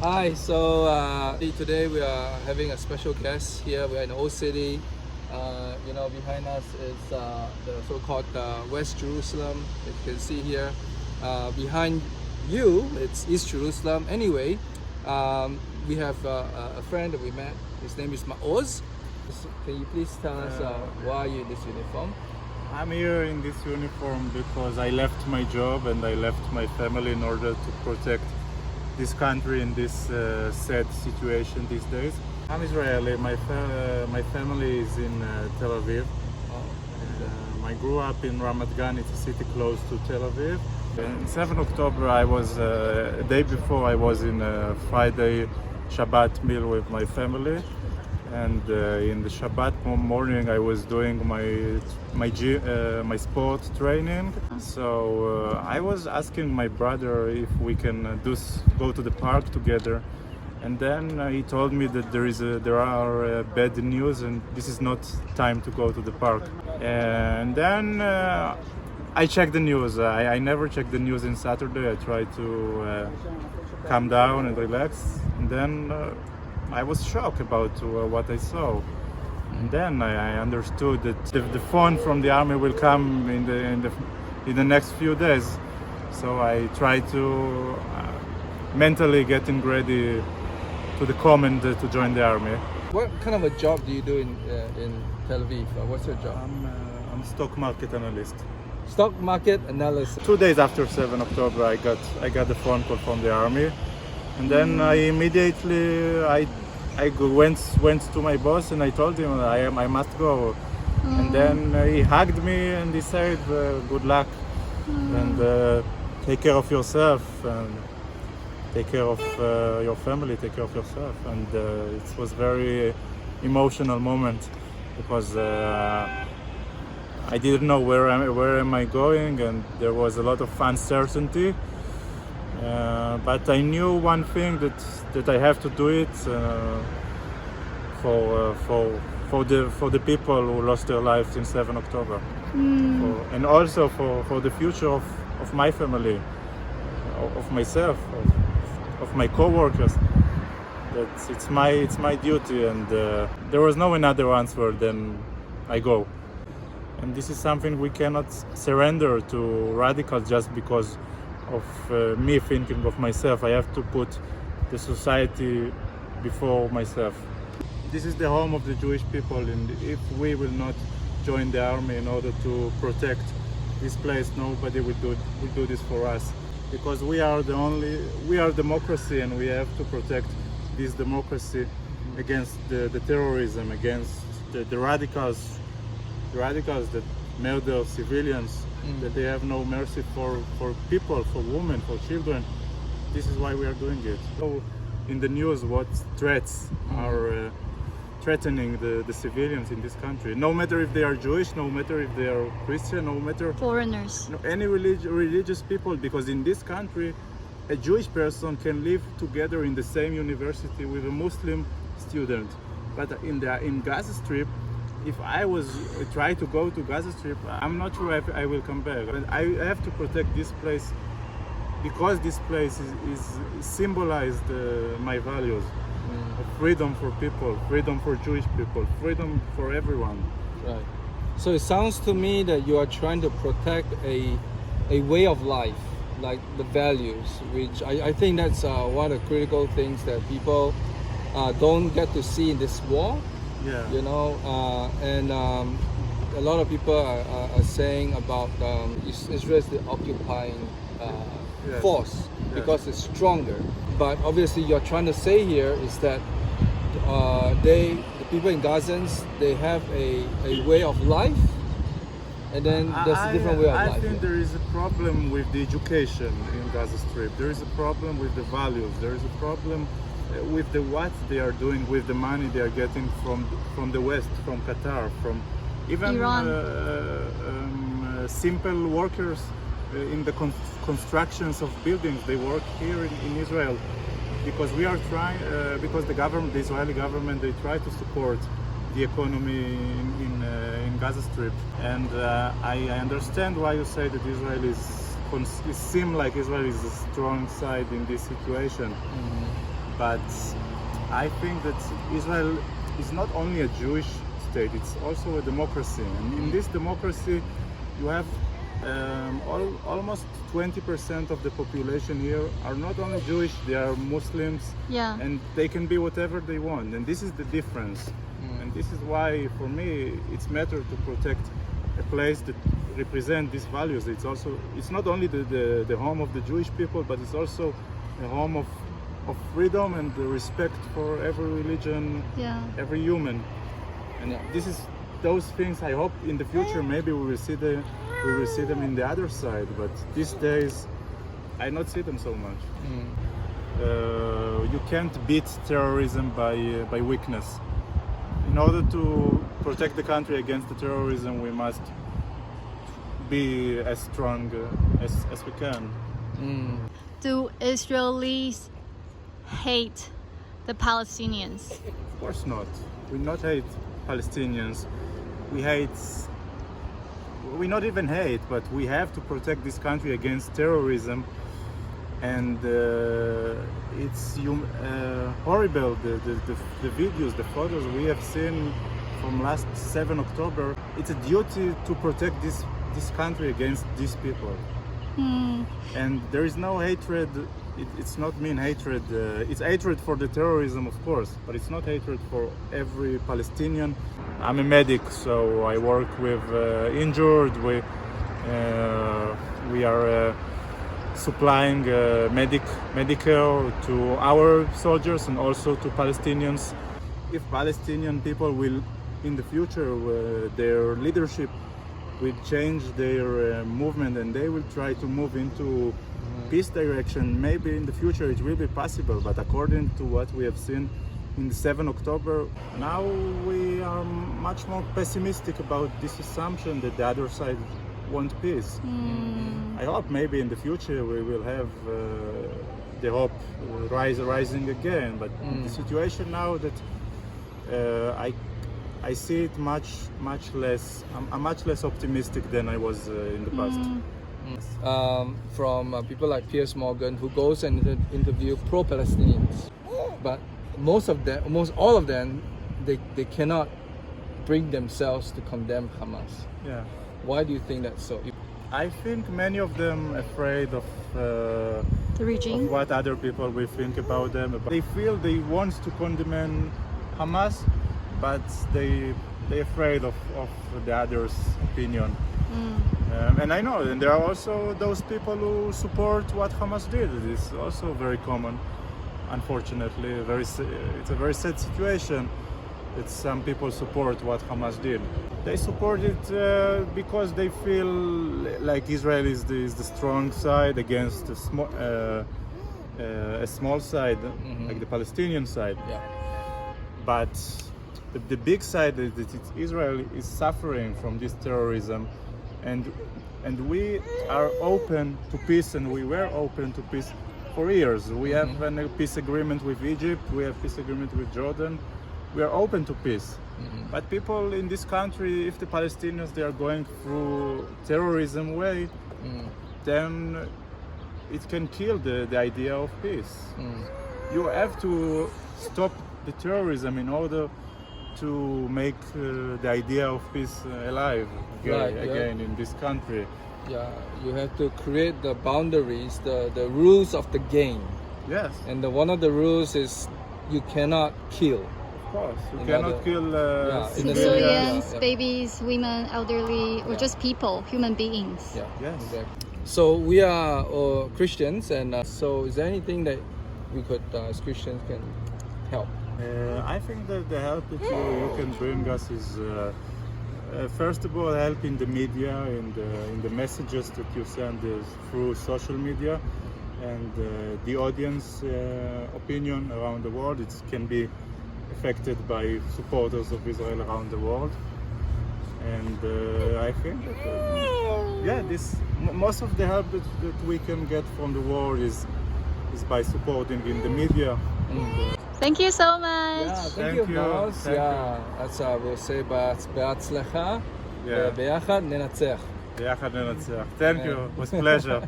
Hi, today we are having a special guest here. We are in the Old City. Behind us is the so-called West Jerusalem. As you can see here, behind you, it's East Jerusalem. Anyway, we have a friend that we met. His name is Maoz. Can you please tell us why are you in this uniform? I'm here in this uniform because I left my job and I left my family in order to protect this country in this sad situation these days. I'm Israeli. My family is in Tel Aviv. I grew up in Ramat Gan. It's a city close to Tel Aviv. On 7 October, I was a day before. I was in a Friday Shabbat meal with my family. And in the Shabbat morning, I was doing my sport training. So I was asking my brother if we can go to the park together. And then he told me that there are bad news, and this is not time to go to the park. And then I checked the news. I never checked the news on Saturday. I try to calm down and relax. And then I was shocked about what I saw. And then I understood that the phone from the army will come in the next few days. So I try to mentally getting ready to the command to join the army. What kind of a job do you do in Tel Aviv? What's your job? I'm stock market analyst. Stock market analyst. 2 days after 7 October, I got the phone call from the army. And then I immediately went to my boss and I told him I must go. And then he hugged me and he said, "Good luck and take care of yourself and take care of your family, take care of yourself." And it was very emotional moment because I didn't know where am I going, and there was a lot of uncertainty. But I knew one thing that I have to do it for the people who lost their lives in 7 October, and also for the future of my family, of myself, of my co-workers. That it's my duty, and there was no another answer than I go. And this is something we cannot surrender to radicals just because of me thinking of myself. I have to put the society before myself. This is the home of the Jewish people, and if we will not join the army in order to protect this place, nobody will do this for us, because we are democracy, and we have to protect this democracy against the terrorism, against the radicals that murder civilians, that they have no mercy for people, for women, for children. This is why we are doing it. So in the news, what threats are threatening the civilians in this country, no matter if they are Jewish, no matter if they are Christian, no matter foreigners, any religious people, because in this country a Jewish person can live together in the same university with a Muslim student. But in Gaza Strip, if I was try to go to Gaza Strip, I'm not sure if I will come back. But I have to protect this place because this place is symbolized my values of freedom for people, freedom for Jewish people, freedom for everyone. Right. So it sounds to me that you are trying to protect a way of life, like the values, which I think that's one of the critical things that people don't get to see in this war. Yeah. And a lot of people are saying about Israel is the occupying Yes. force because it's stronger. But obviously, you're trying to say here is that the people in Gazans, they have a way of life, and then there's a different way of life. I think there is a problem with the education in Gaza Strip. There is a problem with the values. There is a problem with what they are doing with the money they are getting from the West, from Qatar, from even Iran. Simple workers in the constructions of buildings. They work here in Israel because we are trying, because the Israeli government, they try to support the economy in Gaza Strip. And I understand why you say that Israel it seems like Israel is a strong side in this situation. But I think that Israel is not only a Jewish state, it's also a democracy. And in this democracy, you have almost 20% of the population here are not only Jewish, they are Muslims, Yeah. and they can be whatever they want. And this is the difference. And this is why, for me, it's matter to protect a place that represents these values. It's not only the home of the Jewish people, but it's also a home of freedom and the respect for every religion, Yeah. every human. And this is those things. I hope in the future maybe we will see them in the other side. But these days, I not see them so much. You can't beat terrorism by weakness. In order to protect the country against the terrorism, we must be as strong as we can. Do Israelis hate the Palestinians? Of course not. We not hate Palestinians. We not even hate, but we have to protect this country against terrorism. And it's horrible, the videos, the photos we have seen from last 7 October. It's a duty to protect this country against these people. And there is no hatred. It's not mean hatred. It's hatred for the terrorism, of course, but it's not hatred for every Palestinian. I'm a medic, so I work with injured. We are supplying medical to our soldiers and also to Palestinians. If Palestinian people will, in the future, their leadership will change their movement and they will try to move into peace direction, maybe in the future it will be possible. But according to what we have seen in 7 October, now we are much more pessimistic about this assumption that the other side want peace. I hope maybe in the future we will have the hope rising again. But the situation now that I see it much less. I'm much less optimistic than I was in the past. From people like Piers Morgan, who goes and interview pro-Palestinians, but almost all of them, they cannot bring themselves to condemn Hamas. Yeah. Why do you think that's so? I think many of them afraid of The regime? what other people will think about them. They feel they want to condemn Hamas, but they afraid of the others' opinion. And I know, and there are also those people who support what Hamas did. It's also very common, unfortunately. It's a very sad situation that some people support what Hamas did. They support it because they feel like Israel is the strong side against a small side, like the Palestinian side. Yeah. But the big side is that Israel is suffering from this terrorism, and we are open to peace, and we were open to peace for years. We have a peace agreement with Egypt, we have peace agreement with Jordan. We are open to peace. But people in this country, if the Palestinians they are going through terrorism way, then it can kill the idea of peace. You have to stop the terrorism in order to make the idea of peace alive again in this country. Yeah, you have to create the boundaries, the rules of the game. Yes, And one of the rules is you cannot kill. of course. You In cannot order- kill yeah, in the Civilians, Yeah. babies, women, elderly, or Yeah. just people, human beings. Yeah, Yes. exactly. So we are Christians, and so is there anything that we could, as Christians, can help? I think that the help that you can bring us is first of all help in the media, in the messages that you send through social media, and the audience opinion around the world. It can be affected by supporters of Israel around the world, and I think that most of the help that we can get from the world is by supporting in the media. Thank you so much. Yeah, Thank you, you. boss. Thank Yeah, אז we'll say בהצלחה, Yeah. וביחד ננצח. ביחד ננצח. Thank you. It was pleasure.